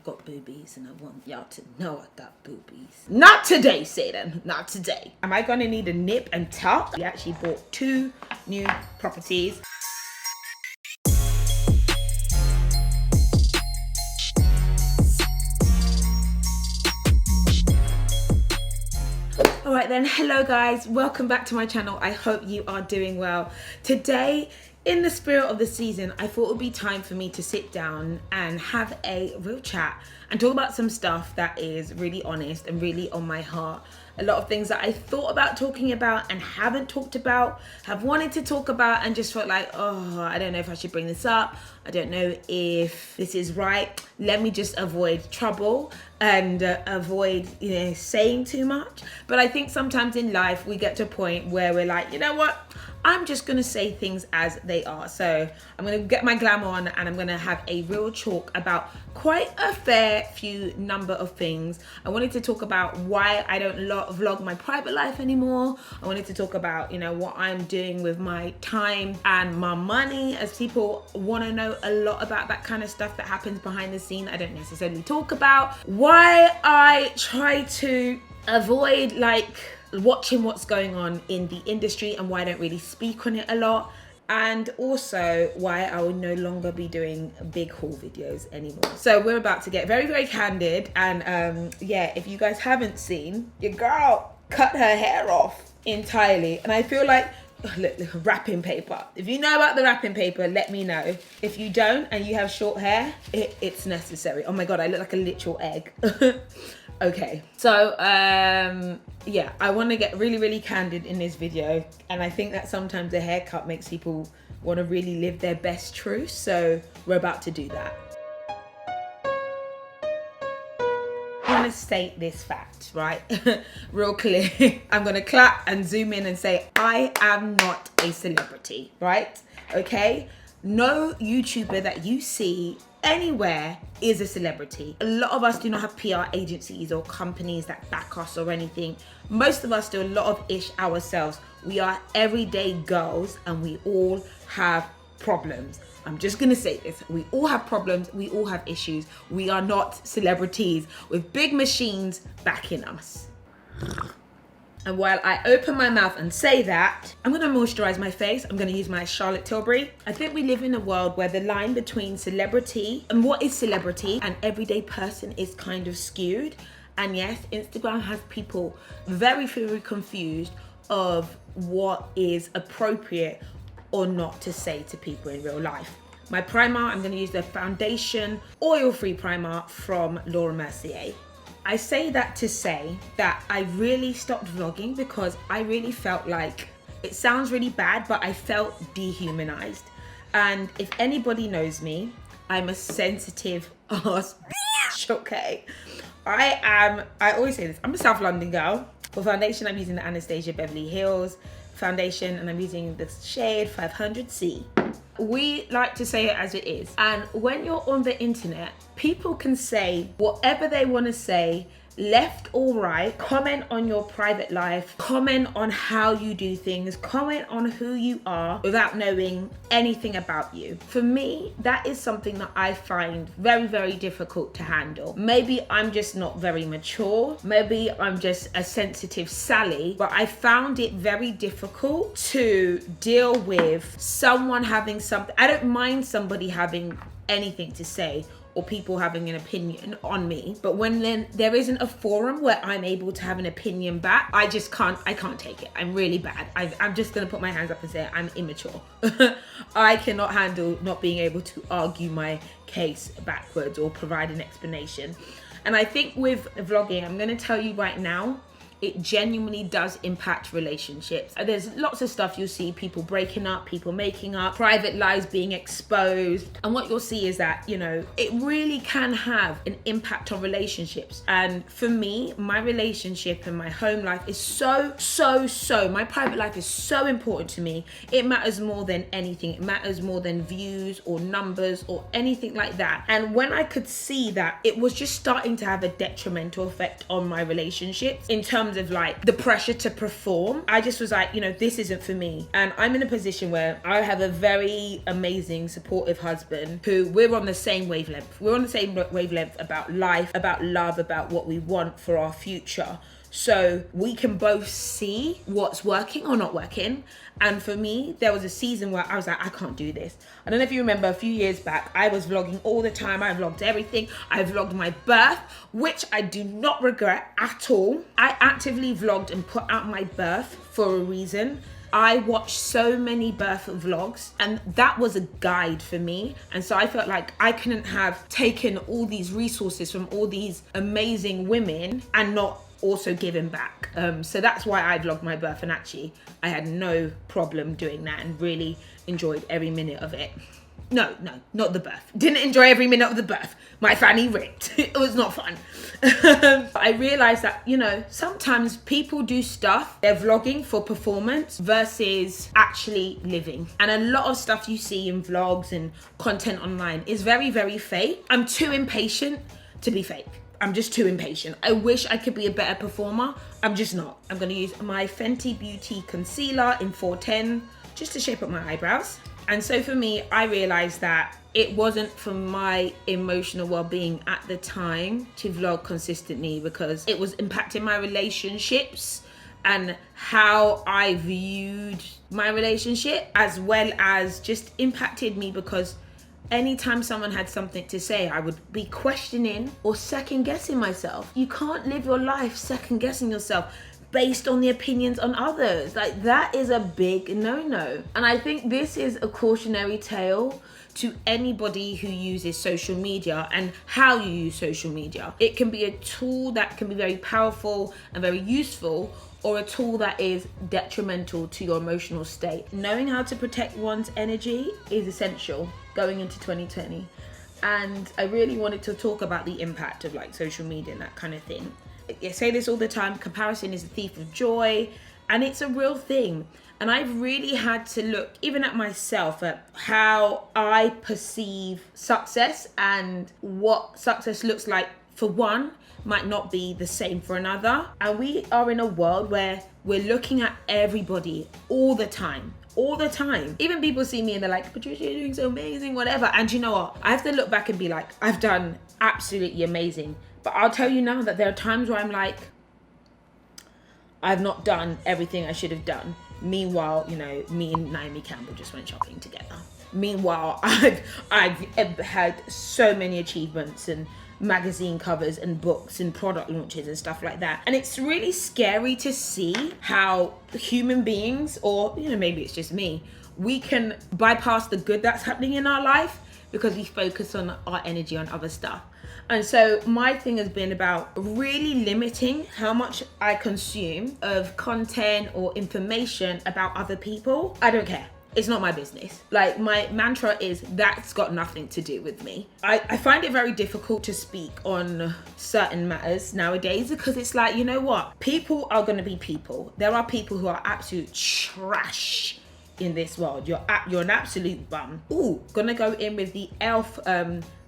got boobies and I want y'all to know I got boobies. Not today, Satan, not today. Am I gonna need a nip and tuck? We actually bought 2 new properties. All right then, hello guys, welcome back to my channel. I hope you are doing well. Today, in the spirit of the season, I thought it would be time for me to sit down and have a real chat and talk about some stuff that is really honest and really on my heart. A lot of things that I thought about talking about and haven't talked about, have wanted to talk about and just felt like, oh, I don't know if I should bring this up. I don't know if this is right. Let me just avoid trouble and avoid, saying too much. But I think sometimes in life we get to a point where we're like, you know what? I'm just gonna say things as they are. So I'm gonna get my glam on and I'm gonna have a real talk about quite a fair few number of things. I wanted to talk about why I don't vlog my private life anymore. I wanted to talk about, what I'm doing with my time and my money, as people wanna know a lot about that kind of stuff that happens behind the scene I don't necessarily talk about. Why I try to avoid watching what's going on in the industry and why I don't really speak on it a lot, and also why I will no longer be doing big haul videos anymore. So we're about to get very, very candid, and if you guys haven't seen, your girl cut her hair off entirely, and I feel like, look, wrapping paper. If you know about the wrapping paper, let me know. If you don't and you have short hair, it's necessary. Oh my god, I look like a literal egg. Okay, so I want to get really, really candid in this video, and I think that sometimes a haircut makes people want to really live their best truth, so we're about to do that. I want to state this fact, right? Real clear. I'm going to clap and zoom in and say, I am not a celebrity, right? Okay? No YouTuber that you see anywhere is a celebrity. A lot of us do not have PR agencies or companies that back us or anything. Most of us do a lot of ish ourselves. We are everyday girls and we all have problems. I'm just gonna say this. We all have problems. We all have issues. We are not celebrities with big machines backing us. And while I open my mouth and say that, I'm gonna moisturize my face. I'm gonna use my Charlotte Tilbury. I think we live in a world where the line between celebrity and what is celebrity and everyday person is kind of skewed. And yes, Instagram has people very, very confused of what is appropriate or not to say to people in real life. My primer, I'm gonna use the foundation oil-free primer from Mercier. I say that to say that I really stopped vlogging because I really felt like, it sounds really bad, but I felt dehumanized. And if anybody knows me, I'm a sensitive ass bitch, okay? I always say this, I'm a South London girl. For foundation, I'm using the Anastasia Beverley Hills foundation and I'm using the shade 500C. We like to say it as it is. And when you're on the internet, people can say whatever they want to say, left or right, comment on your private life, comment on how you do things, comment on who you are without knowing anything about you. For me, that is something that I find very, very difficult to handle. Maybe I'm just not very mature. Maybe I'm just a sensitive Sally, but I found it very difficult to deal with someone having something. I don't mind somebody having anything to say or people having an opinion on me, but when then there isn't a forum where I'm able to have an opinion back, I can't take it. I'm really bad. I'm just gonna put my hands up and say I'm immature. I cannot handle not being able to argue my case backwards or provide an explanation. And I think with vlogging, I'm gonna tell you right now, it genuinely does impact relationships. There's lots of stuff you'll see, people breaking up, people making up, private lives being exposed. And what you'll see is that, it really can have an impact on relationships. And for me, my relationship and my home life is so, my private life is so important to me. It matters more than anything. It matters more than views or numbers or anything like that. And when I could see that it was just starting to have a detrimental effect on my relationships in terms terms of like the pressure to perform. I just was like, you know, this isn't for me. And I'm in a position where I have a very amazing, supportive husband who we're on the same wavelength. We're on the same wavelength about life, about love, about what we want for our future. So we can both see what's working or not working. And for me, there was a season where I was like, I can't do this. I don't know if you remember a few years back, I was vlogging all the time. I vlogged everything. I vlogged my birth, which I do not regret at all. I actively vlogged and put out my birth for a reason. I watched so many birth vlogs and that was a guide for me. And so I felt like I couldn't have taken all these resources from all these amazing women and not also giving back. So that's why I vlogged my birth, and actually I had no problem doing that and really enjoyed every minute of it. No, not the birth. Didn't enjoy every minute of the birth. My fanny ripped. It was not fun. I realized that, you know, sometimes people do stuff, they're vlogging for performance versus actually living. And a lot of stuff you see in vlogs and content online is very, very fake. I'm too impatient to be fake. I'm just too impatient. I wish I could be a better performer. I'm just not. I'm gonna use my Fenty Beauty concealer in 410 just to shape up my eyebrows. And so for me, I realized that it wasn't for my emotional well-being at the time to vlog consistently because it was impacting my relationships and how I viewed my relationship, as well as just impacted me because anytime someone had something to say, I would be questioning or second guessing myself. You can't live your life second guessing yourself based on the opinions on others. Like, that is a big no-no. And I think this is a cautionary tale to anybody who uses social media and how you use social media. It can be a tool that can be very powerful and very useful, or a tool that is detrimental to your emotional state. Knowing how to protect one's energy is essential going into 2020. And I really wanted to talk about the impact of like social media and that kind of thing. I say this all the time, comparison is a thief of joy, and it's a real thing. And I've really had to look even at myself, at how I perceive success, and what success looks like for one might not be the same for another. And we are in a world where we're looking at everybody all the time. Even people see me and they're like, Patricia, you're doing so amazing, whatever. And you know what? I have to look back and be like, I've done absolutely amazing. But I'll tell you now that there are times where I'm like, I've not done everything I should have done. Meanwhile, you know, me and Naomi Campbell just went shopping together. Meanwhile, I've had so many achievements and magazine covers and books and product launches and stuff like that. And it's really scary to see how human beings, or, you know, maybe it's just me, we can bypass the good that's happening in our life because we focus on our energy on other stuff. And so my thing has been about really limiting how much I consume of content or information about other people. I don't care. It's not my business. Like, my mantra is, that's got nothing to do with me. I find it very difficult to speak on certain matters nowadays because it's like, you know what? People are going to be people. There are people who are absolute trash in this world. You're an absolute bum. Ooh, gonna go in with the e.l.f.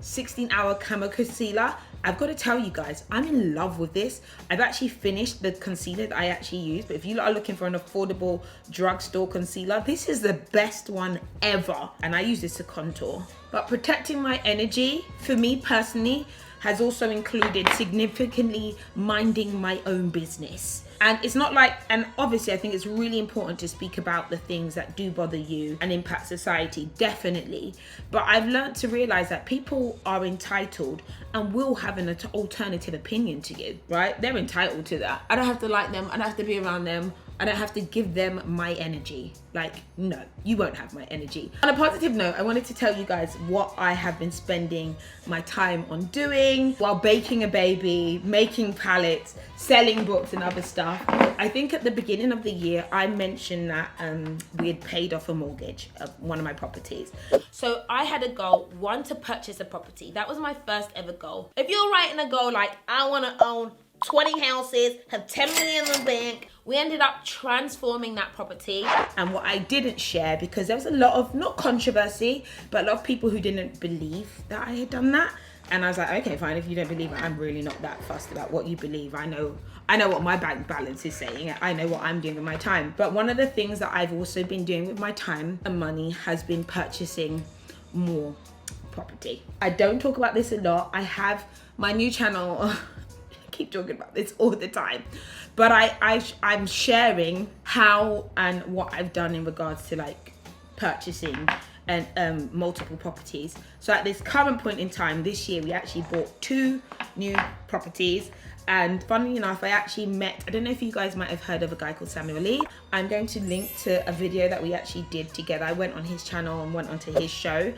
16-hour camo concealer. I've got to tell you guys, I'm in love with this. I've actually finished the concealer that I actually use, but if you are looking for an affordable drugstore concealer, this is the best one ever. And I use this to contour. But protecting my energy, for me personally, has also included significantly minding my own business. And it's not like, and obviously I think it's really important to speak about the things that do bother you and impact society, definitely. But I've learned to realize that people are entitled and will have an alternative opinion to you, right? They're entitled to that. I don't have to like them, I don't have to be around them, I don't have to give them my energy. Like, no, you won't have my energy. On a positive note, I wanted to tell you guys what I have been spending my time on doing while baking a baby, making palettes, selling books and other stuff. I think at the beginning of the year, I mentioned that we had paid off a mortgage of one of my properties. So I had a goal, one, to purchase a property. That was my first ever goal. If you're writing a goal like, I want to own 20 houses, have 10 million in the bank, we ended up transforming that property. And what I didn't share, because there was a lot of, not controversy, but a lot of people who didn't believe that I had done that. And I was like, okay, fine, if you don't believe it, I'm really not that fussed about what you believe. I know what my bank balance is saying. I know what I'm doing with my time. But one of the things that I've also been doing with my time and money has been purchasing more property. I don't talk about this a lot. I have my new channel. I keep talking about this all the time. But I'm sharing how and what I've done in regards to like purchasing and multiple properties. So at this current point in time, this year, we actually bought 2 new properties. And funnily enough, I actually met, I don't know if you guys might have heard of a guy called Samuel Lee. I'm going to link to a video that we actually did together. I went on his channel and went onto his show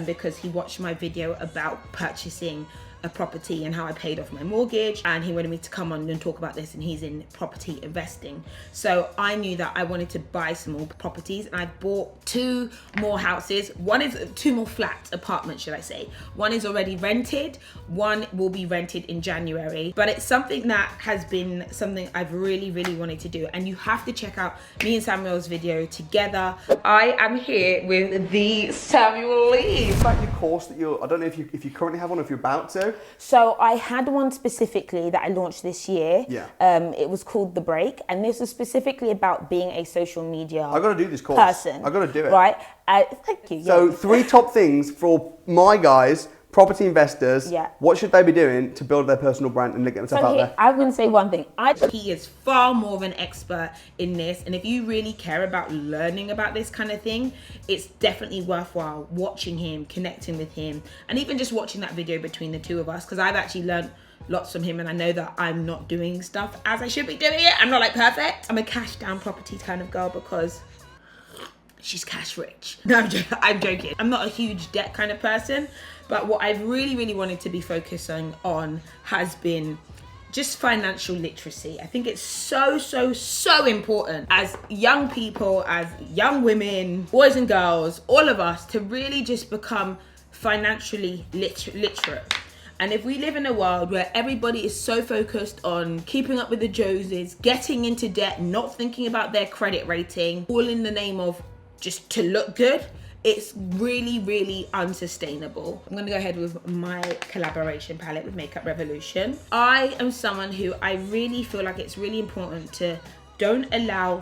because he watched my video about purchasing a property and how I paid off my mortgage, and he wanted me to come on and talk about this, and he's in property investing. So I knew that I wanted to buy some more properties, and I bought 2 more houses. One is 2 more flats, apartments should I say. One is already rented, one will be rented in January, but it's something that has been something I've really wanted to do, and you have to check out me and Samuel's video together. I am here with the Samuel Lee. It's like your course that I don't know if you currently have one or if you're about to. So I had one specifically that I launched this year. Yeah. It was called The Break, and this is specifically about being a social media I got to do this course. person. I got to do it. Right. Thank you. So 3 top things for my guys, property investors. Yeah. What should they be doing to build their personal brand and get themselves out there? I'm going to say one thing. He is far more of an expert in this, and if you really care about learning about this kind of thing, it's definitely worthwhile watching him, connecting with him, and even just watching that video between the 2 of us, because I've actually learned lots from him, and I know that I'm not doing stuff as I should be doing it. I'm not like perfect. I'm a cash down property kind of girl because she's cash rich. No, I'm joking. I'm not a huge debt kind of person, but what I've really wanted to be focusing on has been just financial literacy. I think it's so important as young people, as young women, boys and girls, all of us, to really just become financially literate. And if we live in a world where everybody is so focused on keeping up with the Joneses, getting into debt, not thinking about their credit rating, all in the name of just to look good, it's really unsustainable. I'm gonna go ahead with my collaboration palette with Makeup Revolution. I am someone who I really feel like it's really important to don't allow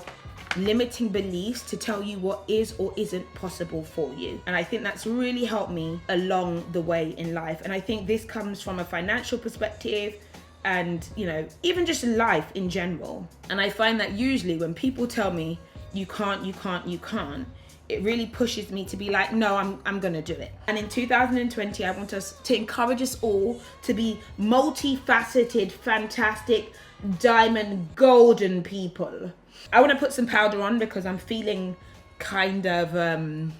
limiting beliefs to tell you what is or isn't possible for you. And I think that's really helped me along the way in life. And I think this comes from a financial perspective and, you know, even just life in general. And I find that usually when people tell me you can't, it really pushes me to be like, no, I'm gonna do it. And in 2020, I want us to encourage us all to be multifaceted, fantastic, diamond, golden people. I want to put some powder on because I'm feeling kind of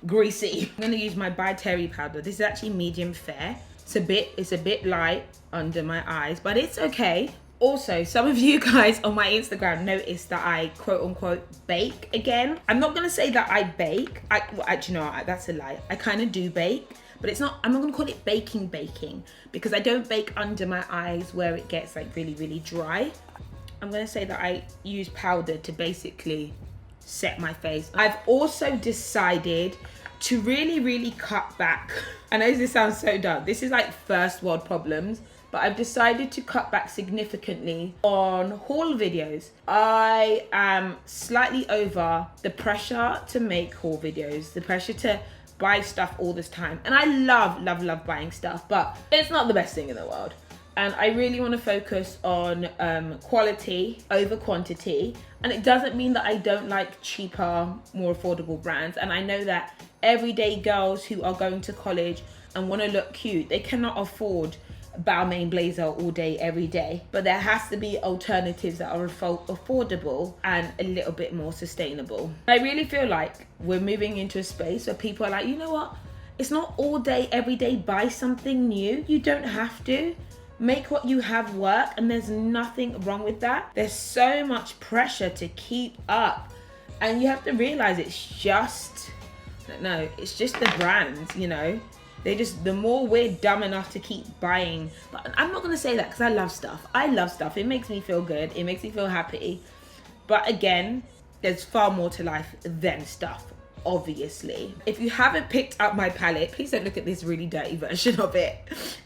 greasy. I'm gonna use my By Terry powder. This is actually medium fair. It's a bit light under my eyes, but it's okay. Also, some of you guys on my Instagram noticed that I quote unquote bake again. I'm not gonna say that I bake. Actually, no, that's a lie. I kind of do bake, but it's not, I'm not gonna call it baking because I don't bake under my eyes where it gets like really dry. I'm gonna say that I use powder to basically set my face. I've also decided to really cut back. I know this sounds so dumb. This is like first world problems, but I've decided to cut back significantly on haul videos. I am slightly over the pressure to make haul videos, the pressure to buy stuff all this time. And I love buying stuff, but it's not the best thing in the world. And I really want to focus on quality over quantity. And it doesn't mean that I don't like cheaper, more affordable brands. And I know that everyday girls who are going to college and want to look cute, they cannot afford Balmain blazer all day, every day. But there has to be alternatives that are affordable and a little bit more sustainable. I really feel like we're moving into a space where people are like, you know what? It's not all day, every day, buy something new. You don't have to. Make what you have work, and there's nothing wrong with that. There's so much pressure to keep up, and you have to realize it's just the brands, you know. The more we're dumb enough to keep buying, but I'm not gonna say that because I love stuff. It makes me feel good. It makes me feel happy. But again, there's far more to life than stuff. obviously. If you haven't picked up my palette, please don't look at this really dirty version of it.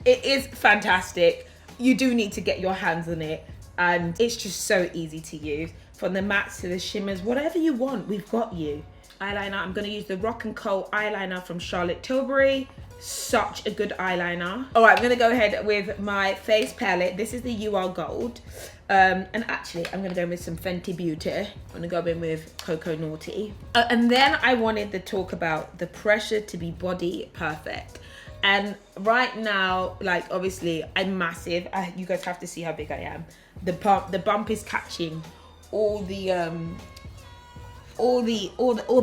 It is fantastic. You do need to get your hands on it, and it's just so easy to use. From the mattes to the shimmers, whatever you want, we've got you. Eyeliner, I'm going to use the Rock'n'Kohl eyeliner from Charlotte Tilbury. Such a good eyeliner. All right, I'm going to go ahead with my face palette. This is the UR Gold. And actually, I'm going to go with some Fenty Beauty. I'm going to go in with Coco Naughty. And then I wanted to talk about the pressure to be body perfect. And right now, like, obviously, I'm massive. You guys have to see how big I am. The bump is catching all the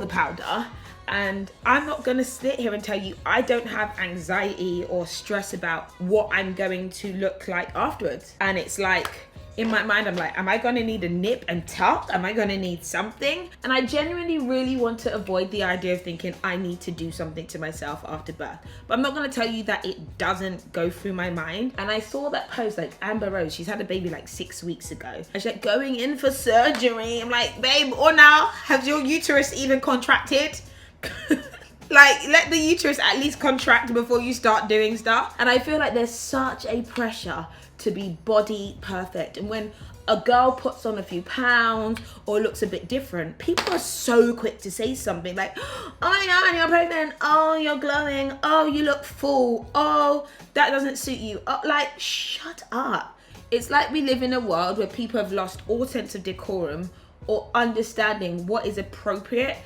powder, and I'm not gonna sit here and tell you I don't have anxiety or stress about what I'm going to look like afterwards. And it's like, in my mind, I'm like, am I gonna need a nip and tuck? Am I gonna need something? And I genuinely really want to avoid the idea of thinking I need to do something to myself after birth. But I'm not gonna tell you that it doesn't go through my mind. And I saw that post, like Amber Rose, she's had a baby like 6 weeks ago. And she's like, going in for surgery. I'm like, babe, or now, has your uterus even contracted? Like, let the uterus at least contract before you start doing stuff. And I feel like there's such a pressure to be body perfect, and when a girl puts on a few pounds or looks a bit different, people are so quick to say something like, oh my god, you're pregnant, oh, you're glowing, oh, you look full, oh, that doesn't suit you. Oh, like, shut up. It's like we live in a world where people have lost all sense of decorum or understanding what is appropriate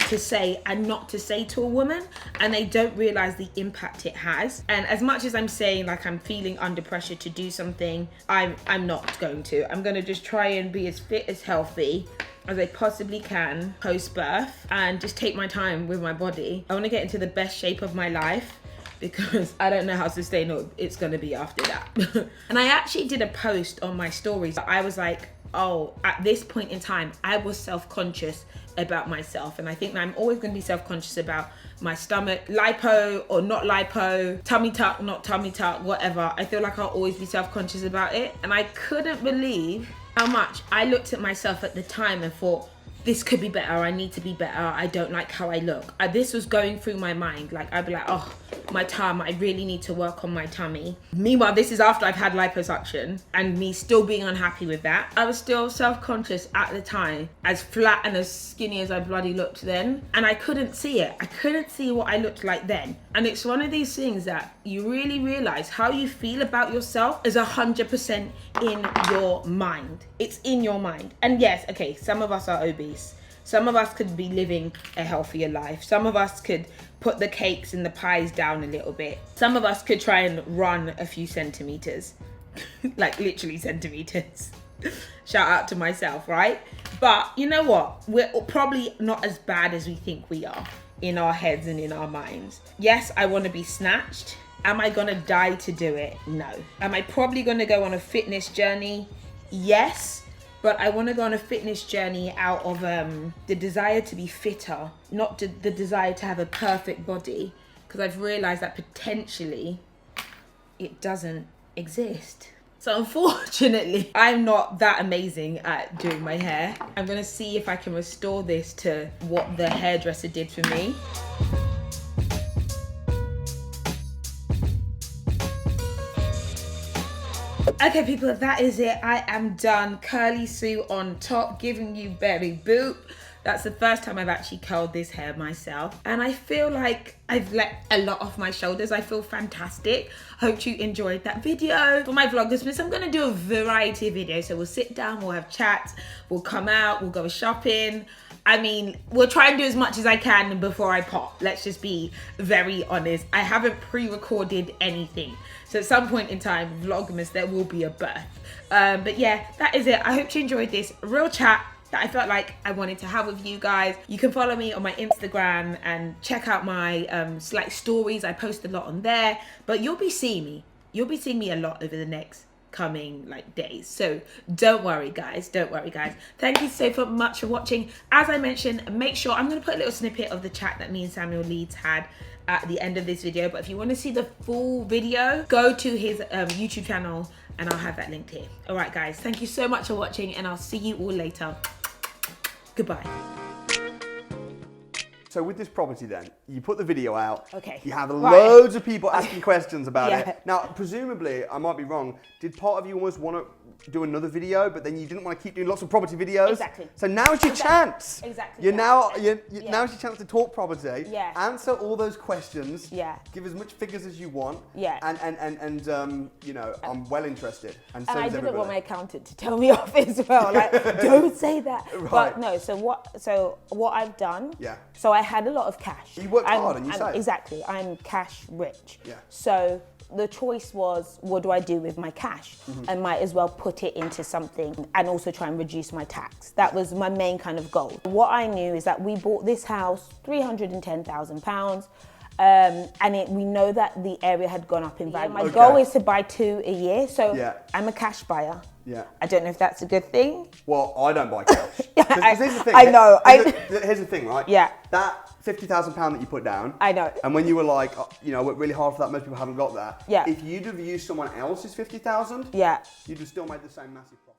to say and not to say to a woman, and they don't realize the impact it has. And as much as I'm saying like I'm feeling under pressure to do something, I'm not going to. I'm going to just try and be as fit, as healthy as I possibly can post-birth, and just take my time with my body. I want to get into the best shape of my life, because I don't know how sustainable it's going to be after that. And I actually did a post on my stories. I was like, oh, at this point in time, I was self-conscious about myself. And I think that I'm always going to be self-conscious about my stomach, lipo or not lipo, tummy tuck, not tummy tuck, whatever. I feel like I'll always be self-conscious about it. And I couldn't believe how much I looked at myself at the time and thought, this could be better, I need to be better, I don't like how I look. This was going through my mind. Like, I'd be like, oh, my tum, I really need to work on my tummy. Meanwhile, this is after I've had liposuction, and me still being unhappy with that. I was still self-conscious at the time, as flat and as skinny as I bloody looked then. And I couldn't see it. I couldn't see what I looked like then. And it's one of these things that you really realize how you feel about yourself is 100% in your mind. It's in your mind. And yes, okay, some of us are obese. Some of us could be living a healthier life. Some of us could put the cakes and the pies down a little bit. Some of us could try and run a few centimeters, like literally centimeters. Shout out to myself, right? But you know what? We're probably not as bad as we think we are in our heads and in our minds. Yes, I want to be snatched. Am I gonna die to do it? No. Am I probably gonna go on a fitness journey? Yes. But I want to go on a fitness journey out of the desire to be fitter, not the desire to have a perfect body, because I've realized that potentially it doesn't exist. So unfortunately, I'm not that amazing at doing my hair. I'm going to see if I can restore this to what the hairdresser did for me. Okay, people, that is it. I am done. Curly Sue on top, giving you berry boop. That's the first time I've actually curled this hair myself. And I feel like I've let a lot off my shoulders. I feel fantastic. Hope you enjoyed that video. For my Vlogmasmas, I'm gonna do a variety of videos. So we'll sit down, we'll have chats, we'll come out, we'll go shopping. I mean, we'll try and do as much as I can before I pop. Let's just be very honest. I haven't pre-recorded anything. So at some point in time, Vlogmas, there will be a birth. But yeah, that is it. I hope you enjoyed this real chat that I felt like I wanted to have with you guys. You can follow me on my Instagram and check out my like stories. I post a lot on there, but you'll be seeing me. You'll be seeing me a lot over the next coming like days. So don't worry guys, don't worry guys. Thank you so much for watching. As I mentioned, make sure I'm going to put a little snippet of the chat that me and Samuel Leeds had at the end of this video, but if you want to see the full video, go to his YouTube channel and I'll have that linked here. All right guys, thank you so much for watching and I'll see you all later. Goodbye. So with this property then, you put the video out. Okay. You have Right. loads of people asking questions about Yeah. it. Now, presumably, I might be wrong, did part of you almost want to do another video, but then you didn't want to keep doing lots of property videos? Exactly. So now's your chance. Exactly, You're yeah. now, Yeah. now's your chance to talk property. Yeah. Answer all those questions. Yeah. Give as much figures as you want. Yeah. And you know, I'm well interested. And so And I is didn't everybody. want my accountant to tell me off as well. Like, don't say that. Right. But no, so what I've done, Yeah. so I had a lot of cash. You worked hard and you saved. Exactly. I'm cash rich. Yeah. So the choice was, what do I do with my cash? I might as well put it into something and also try and reduce my tax. That was my main kind of goal. What I knew is that we bought this house, £310,000. And we know that the area had gone up in value. My goal is to buy 2 a year, so Yeah. I'm a cash buyer. Yeah. I don't know if that's a good thing. Well, I don't buy cash. 'Cause here's the thing. I know. Here's the thing, right? Yeah. That £50,000 that you put down. I know. And when you were like, you know, I worked really hard for that. Most people haven't got that. Yeah. If you'd have used someone else's 50,000, Yeah. you'd have still made the same massive profit.